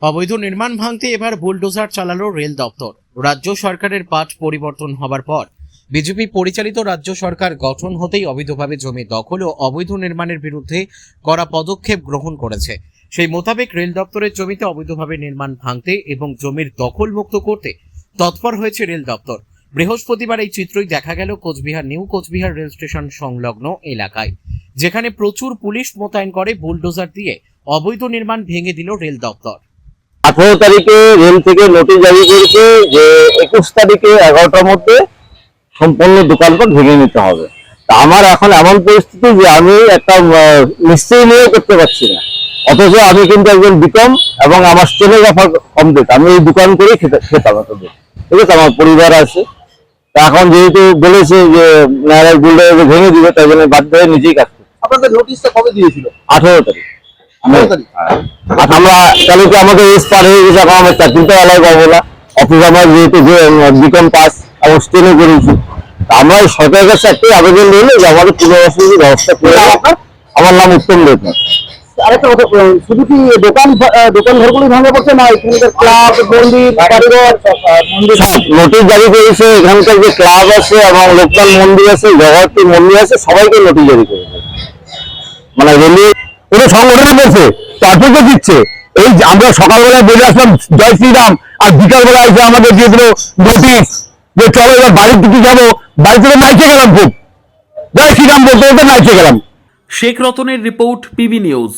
অবৈধ নির্মাণ ভাঙতে এবার বুলডোজার চালালো রেল দপ্তর। রাজ্য সরকারের পাঠ পরিবর্তন হবার পর বিজেপি পরিচালিত রাজ্য সরকার গঠন হতেই অবৈধভাবে জমি দখল ও অবৈধ নির্মাণের বিরুদ্ধে কড়া পদক্ষেপ গ্রহণ করেছে। সেই মোতাবেক রেল দপ্তরের জমিতে অবৈধভাবে নির্মাণ ভাঙতে এবং জমির দখল মুক্ত করতে তৎপর হয়েছে রেল দপ্তর। বৃহস্পতিবার এই চিত্রই দেখা গেল Cooch Behar new Cooch Behar rail station সংলগ্ন এলাকায়, যেখানে প্রচুর পুলিশ মোতায়েন করে বুলডোজার দিয়ে অবৈধ নির্মাণ ভেঙে দিল রেল দপ্তর। 18 তারিখে রেল থেকে নোটিশ জারি করেছে যে 21 তারিখে 11টার মধ্যে সম্পূর্ণ দোকানপাট ভেঙে নিতে হবে। তা আমার এখন এমন পরিস্থিতি যে আমি একটা নিশ্চয়ই নিয়ে করতে পারছি না, অথচ আমি কিন্তু একজন বিকম এবং আমার স্টেনোগ্রাফার কমপ্লিট, আমি এই দোকান করে খেতাম এতদিন, ঠিক আছে, আমার পরিবার আছে। তা এখন যেহেতু বলেছে যে নারায়ণ বুলডোজার ভেঙে দিবে, তাই জন্য বাধ্য হয়ে নিজেই কাজ করছি। আপনাদের নোটিশটা কবে দিয়েছিল? 18 তারিখ। আমরা তাহলে কি আমাদের এজ পার হয়ে গেছে, এখন আমার চাকরিটা অ্যালাউ পাবো না, অথচ আমার যেহেতু যে বিকম পাস এবং স্টেনে করেছি, আমরা সরকারের কাছে একটাই আবেদন রইল যে আমাদের পুনর্বাসনের ব্যবস্থা করে। আমার নাম উত্তম দেবনাথ। আরেকটা কথা, শুধু কি দোকান ঘরগুলি ভাঙে পড়ছে না এখানকার ক্লাব, মন্দির, কারিগর সব নোটিশ জারি করেছে। এখানকার যে ক্লাব আছে এবং লোকাল মন্দির আছে, জগতী মন্দির আছে, সবাইকে নোটিশ জারি করেছে। মানে রেলওয়ে কোনো সংগঠন বলছে, তারপরে দিচ্ছে। এই আমরা সকালবেলায় বলে আসলাম জয় শ্রীরাম, আর বিকালবেলা এসে আমাদের দিয়ে দিল নোটিশ যে চলো এবার বাড়ির দিকে যাবো। বাড়ি থেকে নাইচে গেলাম, খুব জয় শ্রীরাম বলতে বলতে নাইচে গেলাম। শেখ রতনের রিপোর্ট, পিবি নিউজ।